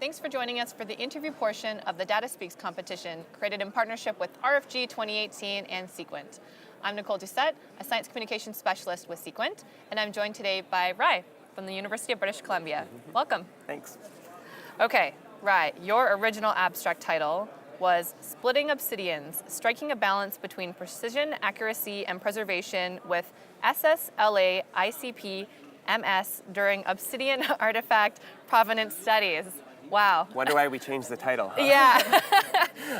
Thanks for joining us for the interview portion of the Data Speaks competition, created in partnership with RFG 2018 and Sequent. I'm Nicole Doucette, a science communications specialist with Sequent, and I'm joined today by Rai from the University of British Columbia. Welcome. Thanks. Okay, Rai, your original abstract title was Splitting Obsidians, Striking a Balance Between Precision, Accuracy, and Preservation with SSLA ICP MS during Obsidian Artifact Provenance Studies. Wow. Wonder why we changed the title, huh? Yeah.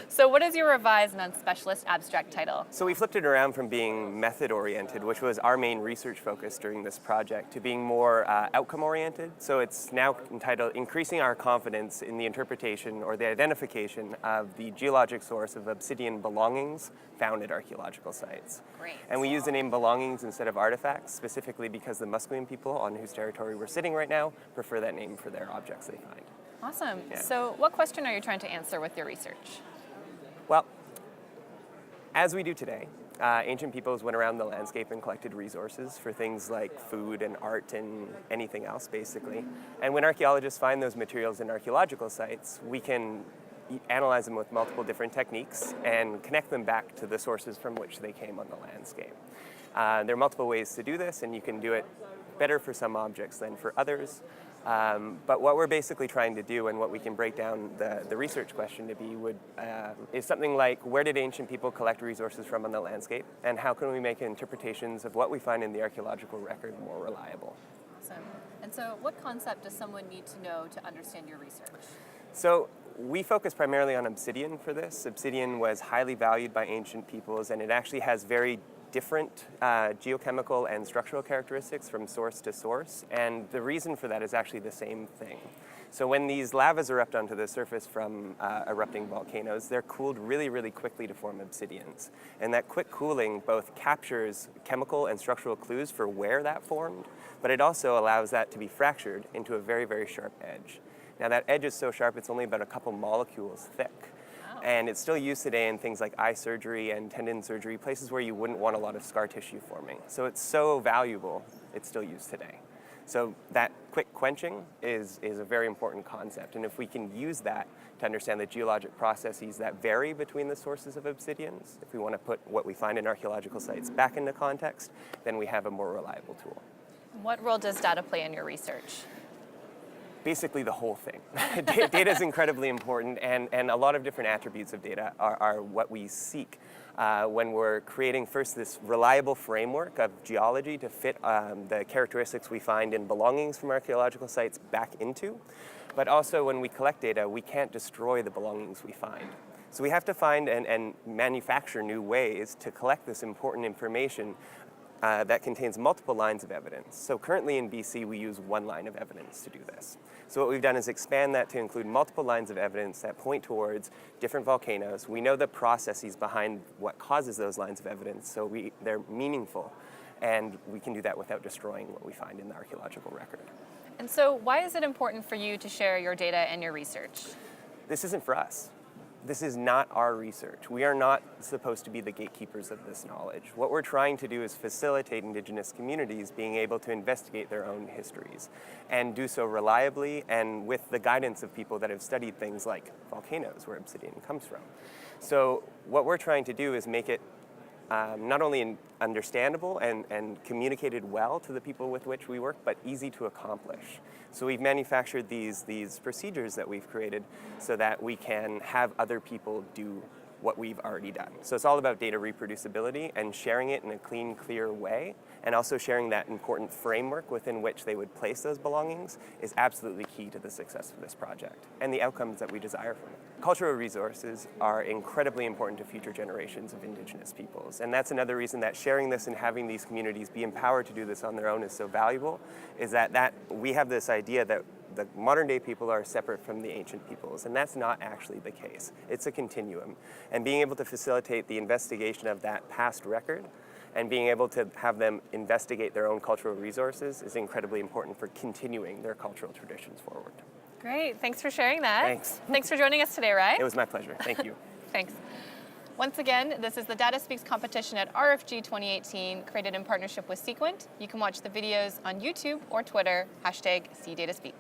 So what is your revised non-specialist abstract title? So we flipped it around from being method-oriented, which was our main research focus during this project, to being more outcome-oriented. So it's now entitled Increasing Our Confidence in the Interpretation or the Identification of the Geologic Source of Obsidian Belongings Found at Archaeological Sites. Great. And we use the name belongings instead of artifacts, specifically because the Musqueam people on whose territory we're sitting right now prefer that name for their objects they find. Awesome. Yeah. So what question are you trying to answer with your research? Well, as we do today, ancient peoples went around the landscape and collected resources for things like food and art and anything else, basically. And when archaeologists find those materials in archaeological sites, we can analyze them with multiple different techniques and connect them back to the sources from which they came on the landscape. There are multiple ways to do this, and you can do it better for some objects than for others. But what we're basically trying to do, and what we can break down the research question to be, is something like, where did ancient people collect resources from on the landscape, and how can we make interpretations of what we find in the archaeological record more reliable? Awesome. And so what concept does someone need to know to understand your research? So we focus primarily on obsidian for this. Obsidian was highly valued by ancient peoples, and it actually has very different geochemical and structural characteristics from source to source, and the reason for that is actually the same thing. So when these lavas erupt onto the surface from erupting volcanoes, they're cooled really, really quickly to form obsidians. And that quick cooling both captures chemical and structural clues for where that formed, but it also allows that to be fractured into a very, very sharp edge. Now that edge is so sharp it's only about a couple molecules thick. And it's still used today in things like eye surgery and tendon surgery, places where you wouldn't want a lot of scar tissue forming. So it's so valuable, it's still used today. So that quick quenching is a very important concept. And if we can use that to understand the geologic processes that vary between the sources of obsidians, if we want to put what we find in archaeological sites back into context, then we have a more reliable tool. What role does data play in your research? Basically the whole thing. Data is incredibly important, and a lot of different attributes of data are what we seek when we're creating first this reliable framework of geology to fit the characteristics we find in belongings from archaeological sites back into. But also when we collect data, we can't destroy the belongings we find. So we have to find and manufacture new ways to collect this important information that contains multiple lines of evidence. So currently in BC, we use one line of evidence to do this. So what we've done is expand that to include multiple lines of evidence that point towards different volcanoes. We know the processes behind what causes those lines of evidence, so they're meaningful, and we can do that without destroying what we find in the archaeological record. And so why is it important for you to share your data and your research? This isn't for us. This is not our research. We are not supposed to be the gatekeepers of this knowledge. What we're trying to do is facilitate Indigenous communities being able to investigate their own histories and do so reliably and with the guidance of people that have studied things like volcanoes, where obsidian comes from. So what we're trying to do is make it not only understandable and communicated well to the people with which we work, but easy to accomplish. So we've manufactured these procedures that we've created so that we can have other people do what we've already done. So it's all about data reproducibility and sharing it in a clean, clear way, and also sharing that important framework within which they would place those belongings is absolutely key to the success of this project and the outcomes that we desire from it. Cultural resources are incredibly important to future generations of Indigenous peoples, and that's another reason that sharing this and having these communities be empowered to do this on their own is so valuable, is that we have this idea that the modern day people are separate from the ancient peoples, and that's not actually the case. It's a continuum. And being able to facilitate the investigation of that past record and being able to have them investigate their own cultural resources is incredibly important for continuing their cultural traditions forward. Great, thanks for sharing that. Thanks. Thanks for joining us today, Rai. It was my pleasure, thank you. Thanks. Once again, this is the Data Speaks competition at RFG 2018, created in partnership with Sequent. You can watch the videos on YouTube or Twitter, #CDataSpeak.